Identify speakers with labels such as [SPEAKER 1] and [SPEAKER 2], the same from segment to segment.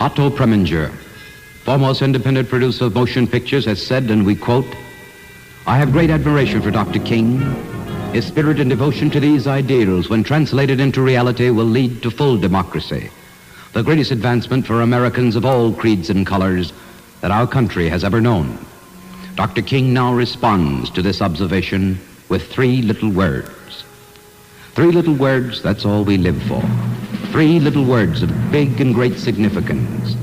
[SPEAKER 1] Otto Preminger, foremost independent producer of motion pictures, has said, and we quote, "I have great admiration for Dr. King. His spirit and devotion to these ideals, when translated into reality, will lead to full democracy, the greatest advancement for Americans of all creeds and colors that our country has ever known." Dr. King now responds to this observation with three little words. Three little words, that's all we live for. Three little words of big and great significance.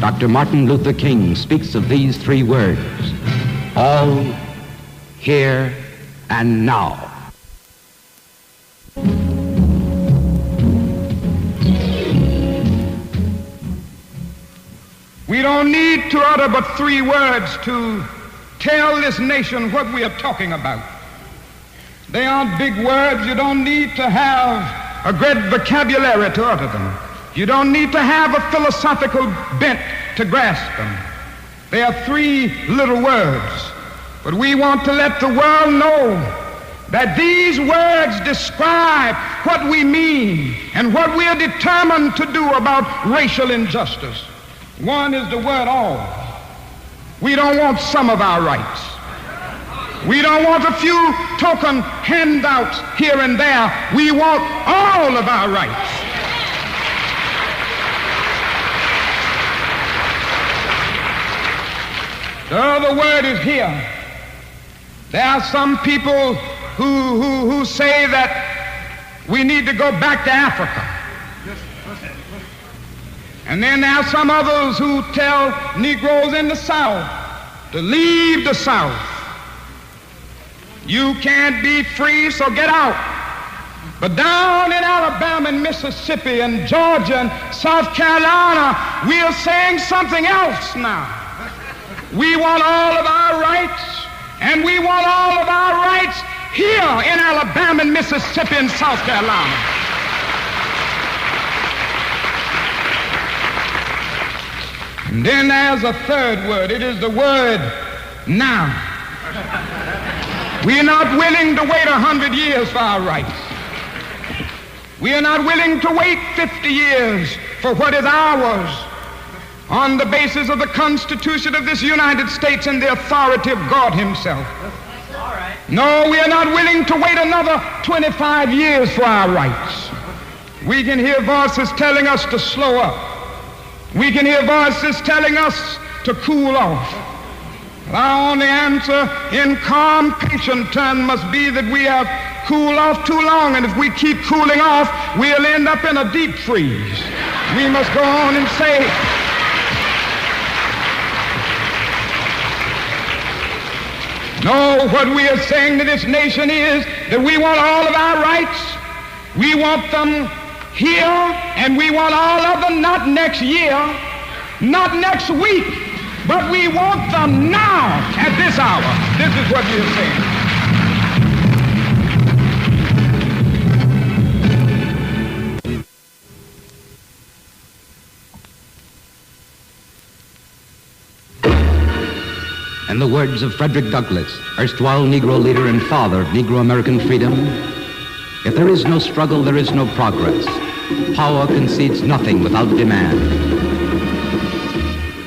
[SPEAKER 1] Dr. Martin Luther King speaks of these three words: all, here, and now.
[SPEAKER 2] We don't need to utter but three words to tell this nation what we are talking about. They aren't big words. You don't need to have a great vocabulary to utter them. You don't need to have a philosophical bent to grasp them. They are three little words. But we want to let the world know that these words describe what we mean and what we are determined to do about racial injustice. One is the word all. We don't want some of our rights. We don't want a few token handouts here and there. We want all of our rights. The other word is here. There are some people who say that we need to go back to Africa. And then there are some others who tell Negroes in the South to leave the South. You can't be free, so get out. But down in Alabama and Mississippi and Georgia and South Carolina, we are saying something else now. We want all of our rights, and we want all of our rights here in Alabama and Mississippi and South Carolina. And then there's a third word. It is the word now. We are not willing to wait 100 years for our rights. We are not willing to wait 50 years for what is ours on the basis of the Constitution of this United States and the authority of God Himself. No, we are not willing to wait another 25 years for our rights. We can hear voices telling us to slow up. We can hear voices telling us to cool off. Our only answer in calm, patient terms must be that we have cooled off too long, and if we keep cooling off, we'll end up in a deep freeze. We must go on and say, no, what we are saying to this nation is that we want all of our rights. We want them here, and we want all of them not next year, not next week, but we want them now at this hour. This is what we are saying.
[SPEAKER 1] In the words of Frederick Douglass, erstwhile Negro leader and father of Negro American freedom, if there is no struggle, there is no progress. Power concedes nothing without demand.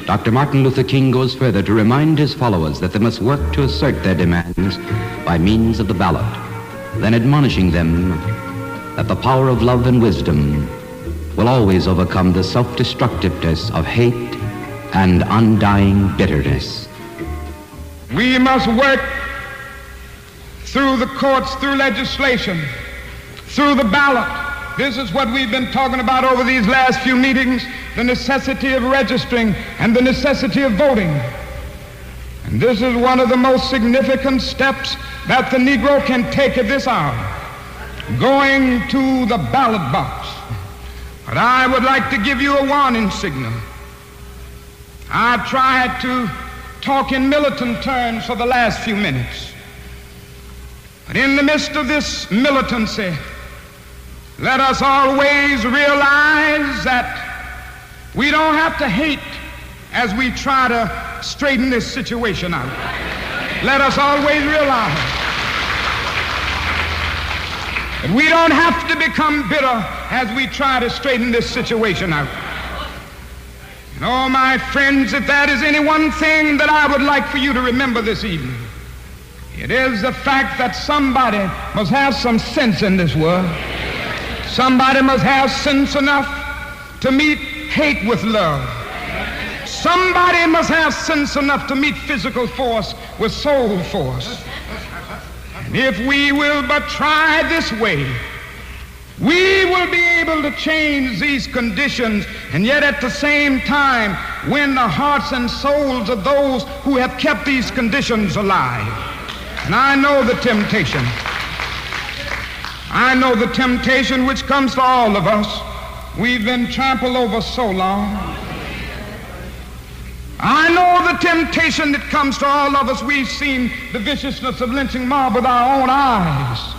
[SPEAKER 1] Dr. Martin Luther King goes further to remind his followers that they must work to assert their demands by means of the ballot, then admonishing them that the power of love and wisdom will always overcome the self-destructiveness of hate and undying bitterness.
[SPEAKER 2] We must work through the courts, through legislation, through the ballot. This is what we've been talking about over these last few meetings, the necessity of registering and the necessity of voting. And this is one of the most significant steps that the Negro can take at this hour, going to the ballot box. But I would like to give you a warning signal. I've tried to talk in militant terms for the last few minutes. But in the midst of this militancy, let us always realize that we don't have to hate as we try to straighten this situation out. Let us always realize that we don't have to become bitter as we try to straighten this situation out. And oh, my friends, if that is any one thing that I would like for you to remember this evening, it is the fact that somebody must have some sense in this world. Somebody must have sense enough to meet hate with love. Somebody must have sense enough to meet physical force with soul force. And if we will but try this way, we will be able to change these conditions and yet at the same time win the hearts and souls of those who have kept these conditions alive. And I know the temptation. I know the temptation which comes to all of us. We've been trampled over so long. I know the temptation that comes to all of us. We've seen the viciousness of lynching mob with our own eyes.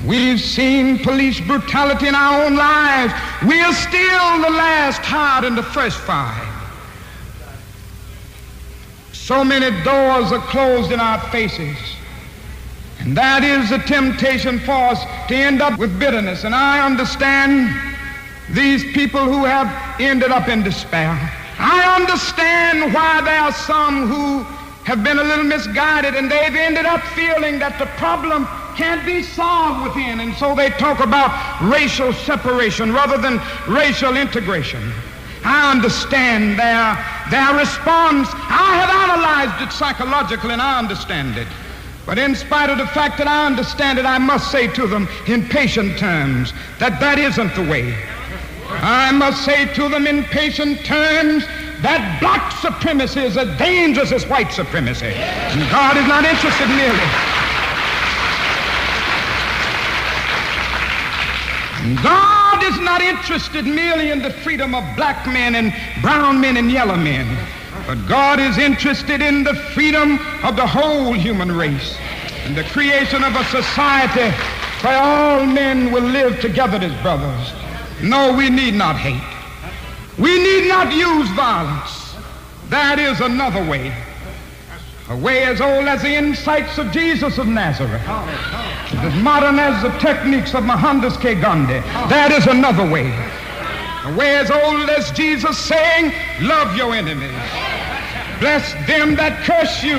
[SPEAKER 2] We've seen police brutality in our own lives. We are still the last hired in the first fire. So many doors are closed in our faces. And that is the temptation for us to end up with bitterness. And I understand these people who have ended up in despair. I understand why there are some who have been a little misguided and they've ended up feeling that the problem can't be solved within. And so they talk about racial separation rather than racial integration. I understand their response. I have analyzed it psychologically and I understand it. But in spite of the fact that I understand it, I must say to them in patient terms that that isn't the way. I must say to them in patient terms that black supremacy is as dangerous as white supremacy. And God is not interested merely. God is not interested merely in the freedom of black men and brown men and yellow men. But God is interested in the freedom of the whole human race and the creation of a society where all men will live together as brothers. No, we need not hate. We need not use violence. That is another way. A way as old as the insights of Jesus of Nazareth. As modern as the techniques of Mohandas K. Gandhi. That is another way. A way as old as Jesus saying, love your enemies. Bless them that curse you.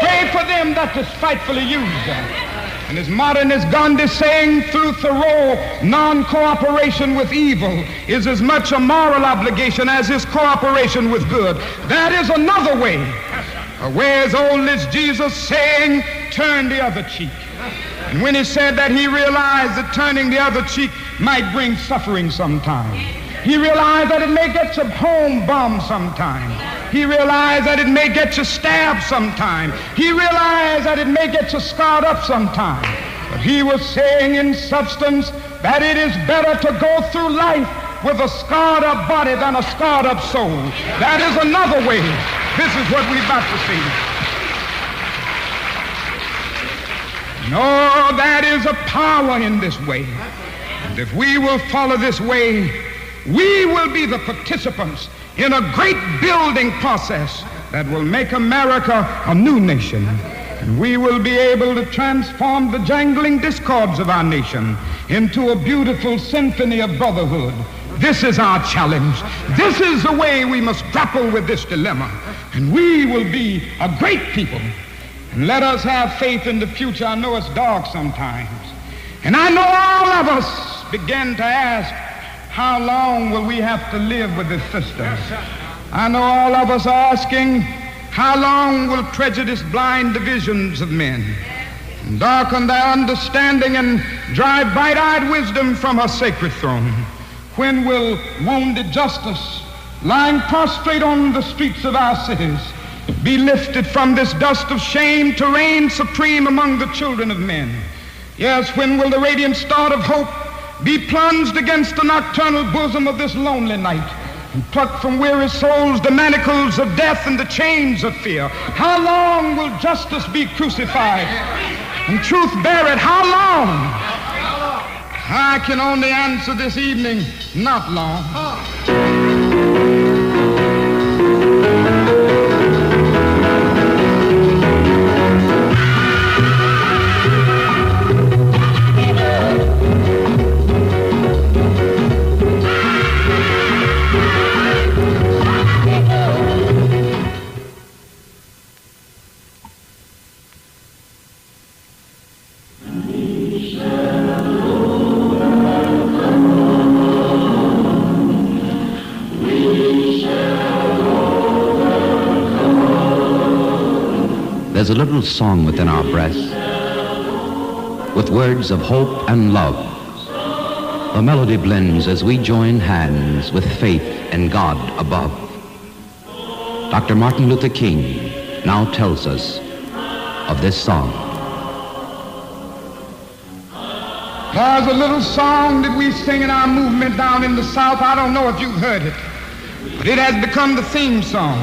[SPEAKER 2] Pray for them that despitefully use them. And as modern as Gandhi saying through Thoreau, non-cooperation with evil is as much a moral obligation as is cooperation with good. That is another way. A way as old as Jesus saying, turn the other cheek. And when he said that, he realized that turning the other cheek might bring suffering sometime. He realized that it may get you home bombed sometime. He realized that it may get you stabbed sometime. He realized that it may get you scarred up sometime. But he was saying in substance that it is better to go through life with a scarred up body than a scarred up soul. That is another way. This is what we're about to see. No, that is a power in this way. And if we will follow this way, we will be the participants in a great building process that will make America a new nation. And we will be able to transform the jangling discords of our nation into a beautiful symphony of brotherhood. This is our challenge. This is the way we must grapple with this dilemma. And we will be a great people. And let us have faith in the future. I know it's dark sometimes. And I know all of us begin to ask, how long will we have to live with this system? I know all of us are asking, how long will prejudice blind the visions of men, and darken their understanding and drive bright-eyed wisdom from her sacred throne? When will wounded justice, lying prostrate on the streets of our cities, be lifted from this dust of shame to reign supreme among the children of men? Yes, when will the radiant star of hope be plunged against the nocturnal bosom of this lonely night, and pluck from weary souls the manacles of death and the chains of fear? How long will justice be crucified and truth buried? How long? I can only answer this evening, not long.
[SPEAKER 1] There's a little song within our breasts with words of hope and love. The melody blends as we join hands with faith in God above. Dr. Martin Luther King now tells us of this song.
[SPEAKER 2] There's a little song that we sing in our movement down in the South. I don't know if you've heard it, but it has become the theme song.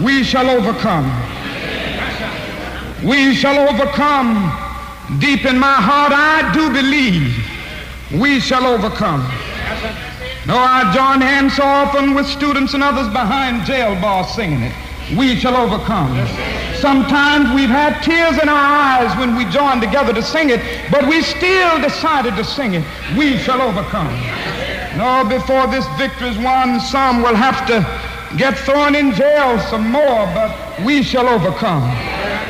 [SPEAKER 2] We shall overcome. We shall overcome. Deep in my heart, I do believe we shall overcome. Though I join hands so often with students and others behind jail bars singing it, we shall overcome. Sometimes we've had tears in our eyes when we joined together to sing it, but we still decided to sing it. We shall overcome. No, before this victory is won, some will have to get thrown in jail some more, but we shall overcome.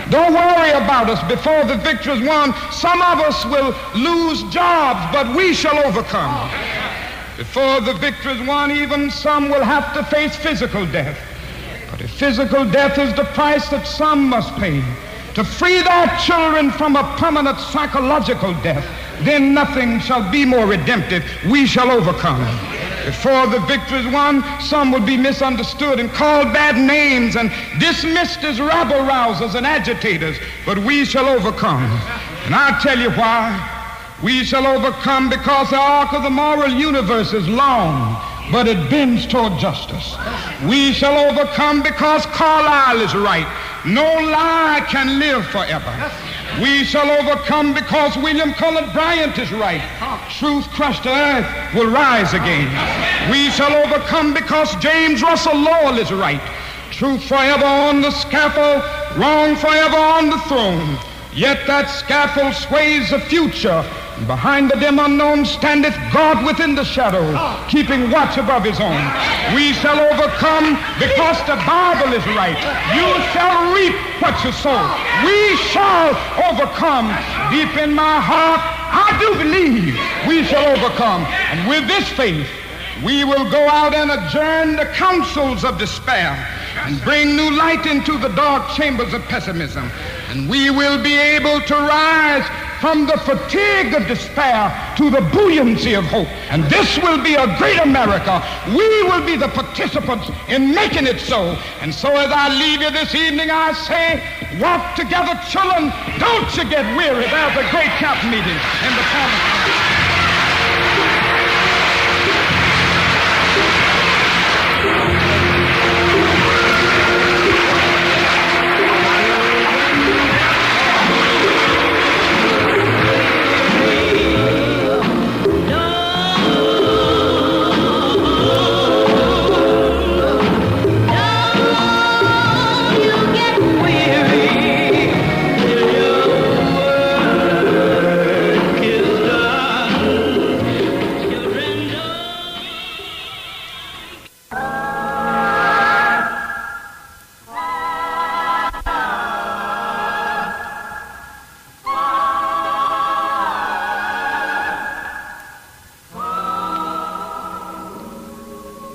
[SPEAKER 2] Don't worry about us. Before the victory is won, some of us will lose jobs, but we shall overcome. Before the victory is won, even some will have to face physical death. But if physical death is the price that some must pay to free their children from a permanent psychological death, then nothing shall be more redemptive. We shall overcome. Before the victory is won, some will be misunderstood and called bad names and dismissed as rabble-rousers and agitators, but we shall overcome. And I'll tell you why. We shall overcome because the arc of the moral universe is long, but it bends toward justice. We shall overcome because Carlyle is right. No lie can live forever. We shall overcome because William Cullen Bryant is right. Truth crushed to earth will rise again. We shall overcome because James Russell Lowell is right. Truth forever on the scaffold, wrong forever on the throne. Yet that scaffold sways the future. Behind the dim unknown standeth God within the shadow, keeping watch above his own. We shall overcome because the Bible is right. You shall reap what you sow. We shall overcome. Deep in my heart, I do believe we shall overcome. And with this faith, we will go out and adjourn the councils of despair and bring new light into the dark chambers of pessimism. And we will be able to rise from the fatigue of despair to the buoyancy of hope. And this will be a great America. We will be the participants in making it so. And so as I leave you this evening, I say, walk together, children. Don't you get weary. There's a great camp meeting in the corner.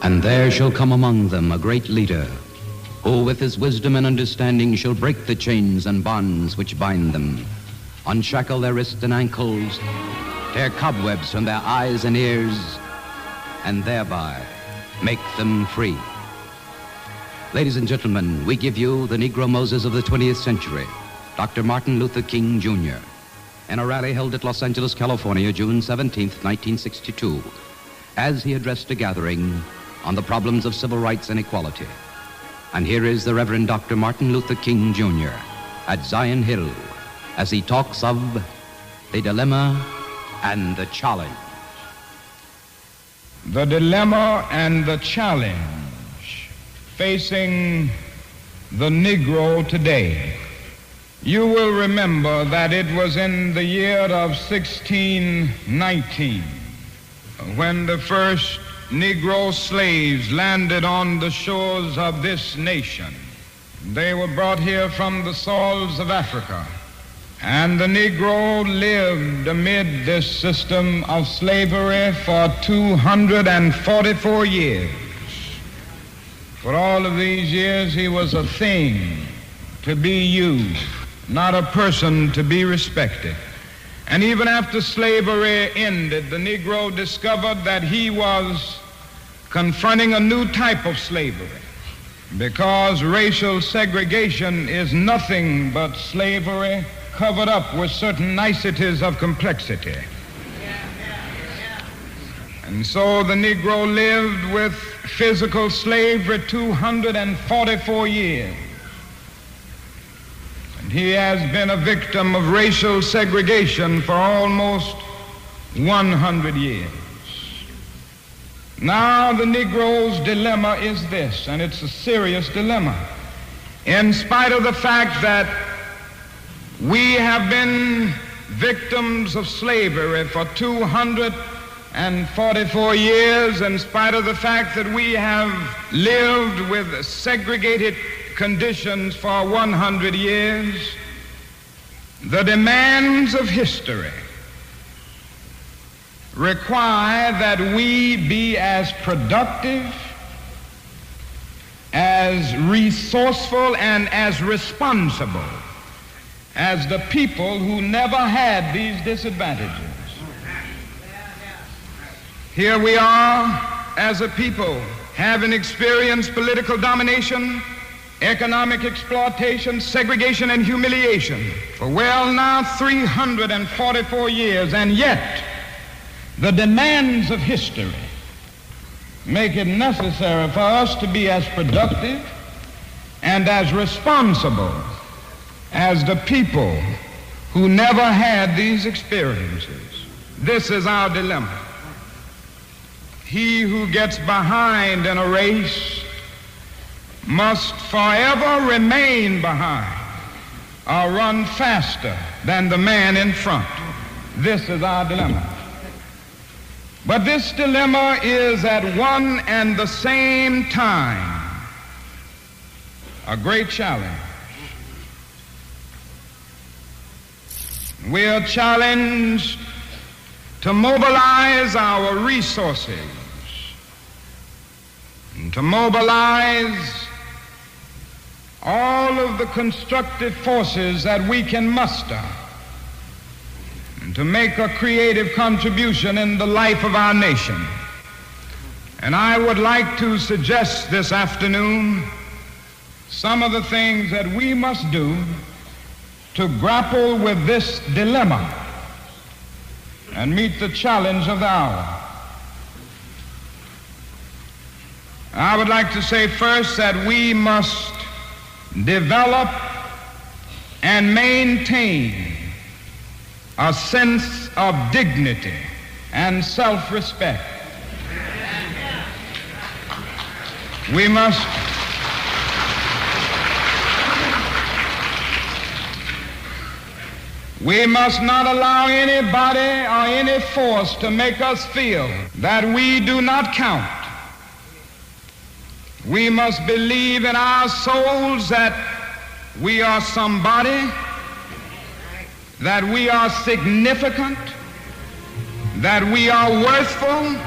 [SPEAKER 1] And there shall come among them a great leader, who with his wisdom and understanding shall break the chains and bonds which bind them, unshackle their wrists and ankles, tear cobwebs from their eyes and ears, and thereby make them free. Ladies and gentlemen, we give you the Negro Moses of the 20th century, Dr. Martin Luther King, Jr., in a rally held at Los Angeles, California, June 17th, 1962, as he addressed a gathering on the problems of civil rights and equality. And here is the Reverend Dr. Martin Luther King, Jr. at Zion Hill as he talks of the dilemma and the challenge.
[SPEAKER 2] The dilemma and the challenge facing the Negro today. You will remember that it was in the year of 1619 when the first Negro slaves landed on the shores of this nation. They were brought here from the soils of Africa, and the Negro lived amid this system of slavery for 244 years. For all of these years, he was a thing to be used, not a person to be respected. And even after slavery ended, the Negro discovered that he was confronting a new type of slavery, because racial segregation is nothing but slavery covered up with certain niceties of complexity. And so the Negro lived with physical slavery 244 years. And he has been a victim of racial segregation for almost 100 years. Now the Negro's dilemma is this, and it's a serious dilemma. In spite of the fact that we have been victims of slavery for 244 years, in spite of the fact that we have lived with segregated conditions for 100 years, the demands of history require that we be as productive, as resourceful, and as responsible as the people who never had these disadvantages. Here we are as a people having experienced political domination, economic exploitation, segregation, and humiliation for well now 344 years, and yet the demands of history make it necessary for us to be as productive and as responsible as the people who never had these experiences. This is our dilemma. He who gets behind in a race must forever remain behind or run faster than the man in front. This is our dilemma. But this dilemma is at one and the same time a great challenge. We are challenged to mobilize our resources, and to mobilize all of the constructive forces that we can muster, and to make a creative contribution in the life of our nation. And I would like to suggest this afternoon some of the things that we must do to grapple with this dilemma and meet the challenge of the hour. I would like to say first that we must develop and maintain a sense of dignity and self-respect. We must not allow anybody or any force to make us feel that we do not count. We must believe in our souls that we are somebody, that we are significant, that we are worthful,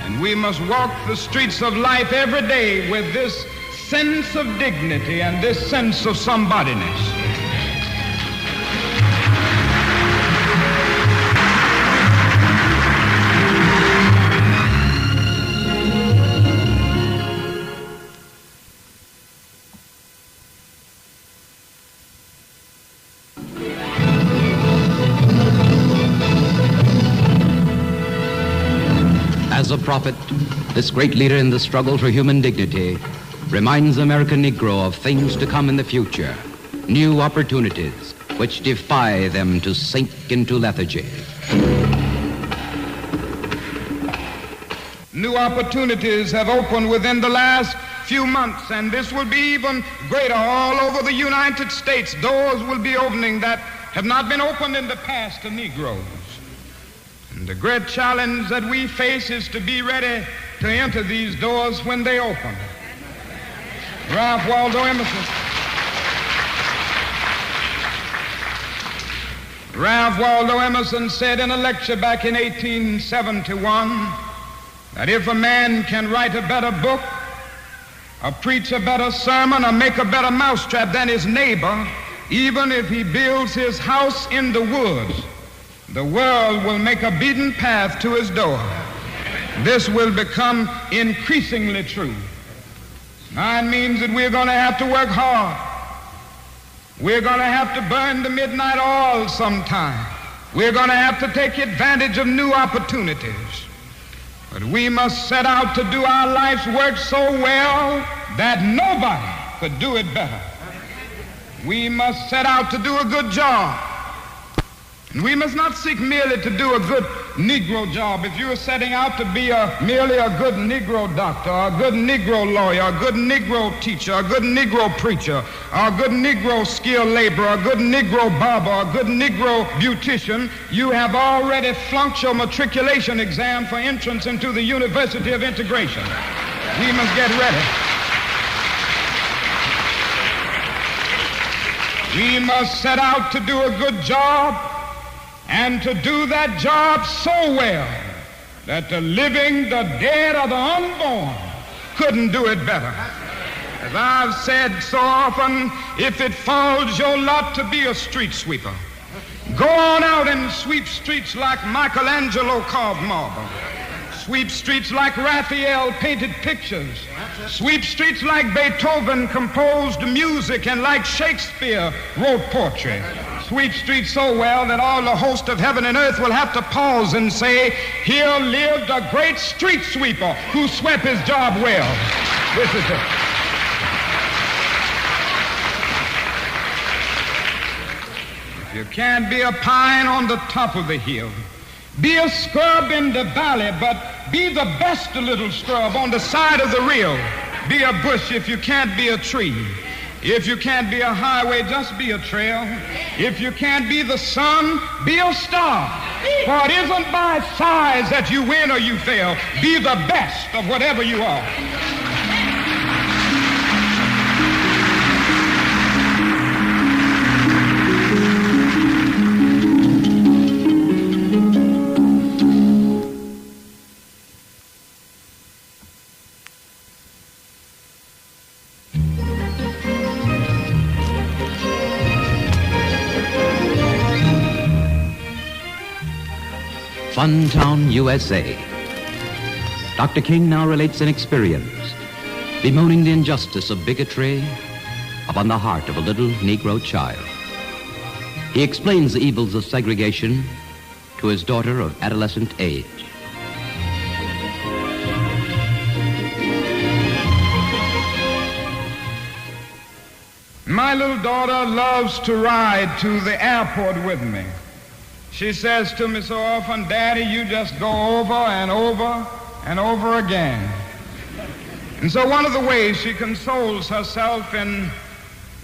[SPEAKER 2] and we must walk the streets of life every day with this sense of dignity and this sense of somebodyness.
[SPEAKER 1] As a prophet, this great leader in the struggle for human dignity reminds the American Negro of things to come in the future, new opportunities which defy them to sink into lethargy.
[SPEAKER 2] New opportunities have opened within the last few months, and this will be even greater all over the United States. Doors will be opening that have not been opened in the past to Negroes. And the great challenge that we face is to be ready to enter these doors when they open. Ralph Waldo Emerson said in a lecture back in 1871 that if a man can write a better book or preach a better sermon or make a better mousetrap than his neighbor, even if he builds his house in the woods, the world will make a beaten path to his door. This will become increasingly true. That means that we're going to have to work hard. We're going to have to burn the midnight oil sometime. We're going to have to take advantage of new opportunities. But we must set out to do our life's work so well that nobody could do it better. We must set out to do a good job. And we must not seek merely to do a good Negro job. If you're setting out to be merely a good Negro doctor, or a good Negro lawyer, a good Negro teacher, a good Negro preacher, or a good Negro skilled laborer, a good Negro barber, a good Negro beautician, you have already flunked your matriculation exam for entrance into the University of Integration. We must get ready. We must set out to do a good job, and to do that job so well that the living, the dead, or the unborn couldn't do it better. As I've said so often, if it falls your lot to be a street sweeper, go on out and sweep streets like Michelangelo carved marble. Sweep streets like Raphael painted pictures. Sweep streets like Beethoven composed music and like Shakespeare wrote poetry. Sweep streets so well that all the host of heaven and earth will have to pause and say, here lived a great street sweeper who swept his job well. This is it. If you can't be a pine on the top of the hill, be a scrub in the valley, but be the best little scrub on the side of the rill. Be a bush if you can't be a tree. If you can't be a highway, just be a trail. If you can't be the sun, be a star. For it isn't by size that you win or you fail. Be the best of whatever you are.
[SPEAKER 1] Funtown, USA. Dr. King now relates an experience bemoaning the injustice of bigotry upon the heart of a little Negro child. He explains the evils of segregation to his daughter of adolescent age.
[SPEAKER 2] My little daughter loves to ride to the airport with me. She says to me so often, Daddy, you just go over and over and over again. And so one of the ways she consoles herself in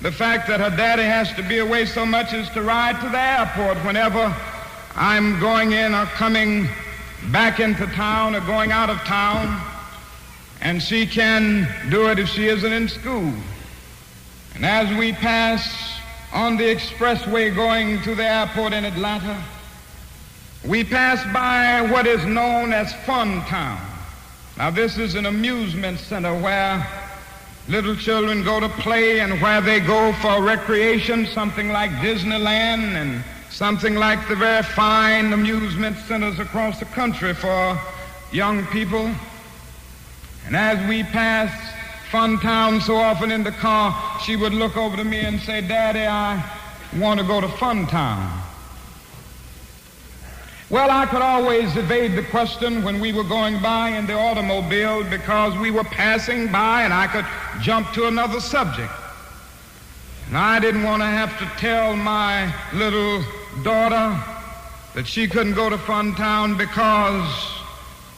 [SPEAKER 2] the fact that her daddy has to be away so much is to ride to the airport whenever I'm going in or coming back into town or going out of town. And she can do it if she isn't in school. And as we pass on the expressway going to the airport in Atlanta, we pass by what is known as Funtown. Now, this is an amusement center where little children go to play and where they go for recreation, something like Disneyland and something like the very fine amusement centers across the country for young people. And as we pass Funtown so often in the car, she would look over to me and say, Daddy, I want to go to Funtown. Well, I could always evade the question when we were going by in the automobile because we were passing by and I could jump to another subject. And I didn't want to have to tell my little daughter that she couldn't go to Funtown because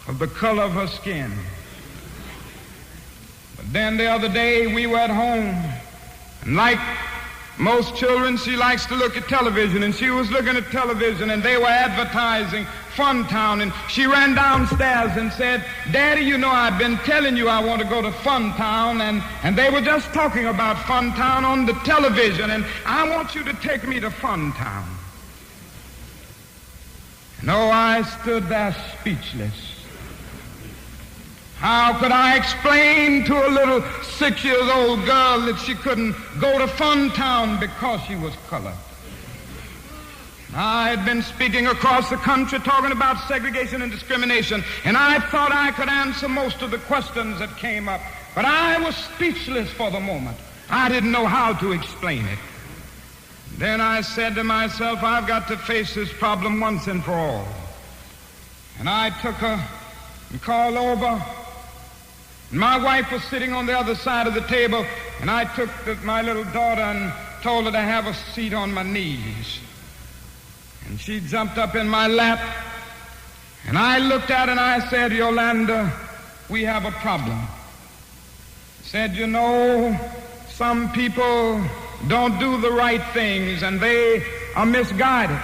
[SPEAKER 2] of the color of her skin. But then the other day we were at home, and like most children, she likes to look at television, and she was looking at television, and they were advertising Funtown, and she ran downstairs and said, Daddy, you know, I've been telling you I want to go to Funtown, and they were just talking about Funtown on the television, and I want you to take me to Funtown. No, I stood there speechless. How could I explain to a little 6-year-old girl that she couldn't go to Funtown because she was colored? I had been speaking across the country talking about segregation and discrimination, and I thought I could answer most of the questions that came up, but I was speechless for the moment. I didn't know how to explain it. Then I said to myself, I've got to face this problem once and for all. And I took her and called over. My wife was sitting on the other side of the table, and I took my little daughter and told her to have a seat on my knees. And she jumped up in my lap, and I looked at her and I said, Yolanda, we have a problem. I said, you know, some people don't do the right things, and they are misguided.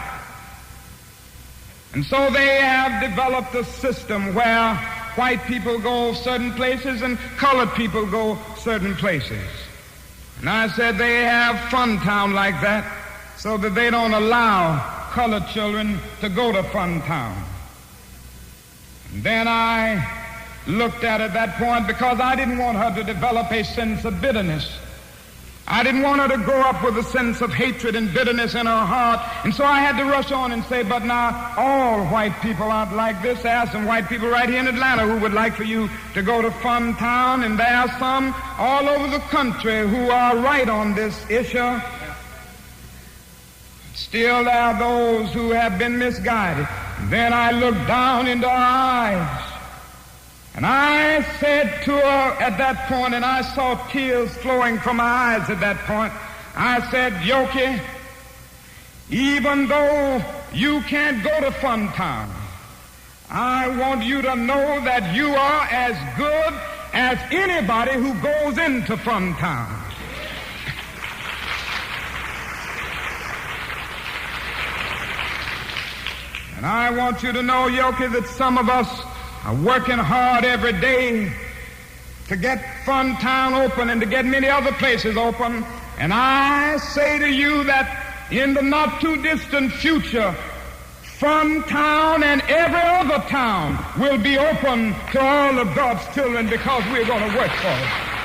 [SPEAKER 2] And so they have developed a system where white people go certain places and colored people go certain places. And I said they have Funtown like that so that they don't allow colored children to go to Funtown. And then I looked at her at that point because I didn't want her to develop a sense of bitterness. I didn't want her to grow up with a sense of hatred and bitterness in her heart. And so I had to rush on and say, but now all white people aren't like this. There are some white people right here in Atlanta who would like for you to go to Funtown, and there are some all over the country who are right on this issue. Still, there are those who have been misguided. Then I looked down into her eyes, and I said to her at that point, and I saw tears flowing from her eyes at that point, I said, Yoki, even though you can't go to Funtown, I want you to know that you are as good as anybody who goes into Funtown. And I want you to know, Yoki, that some of us are working hard every day to get Funtown open and to get many other places open. And I say to you that in the not too distant future, Funtown and every other town will be open to all of God's children because we're going to work for it.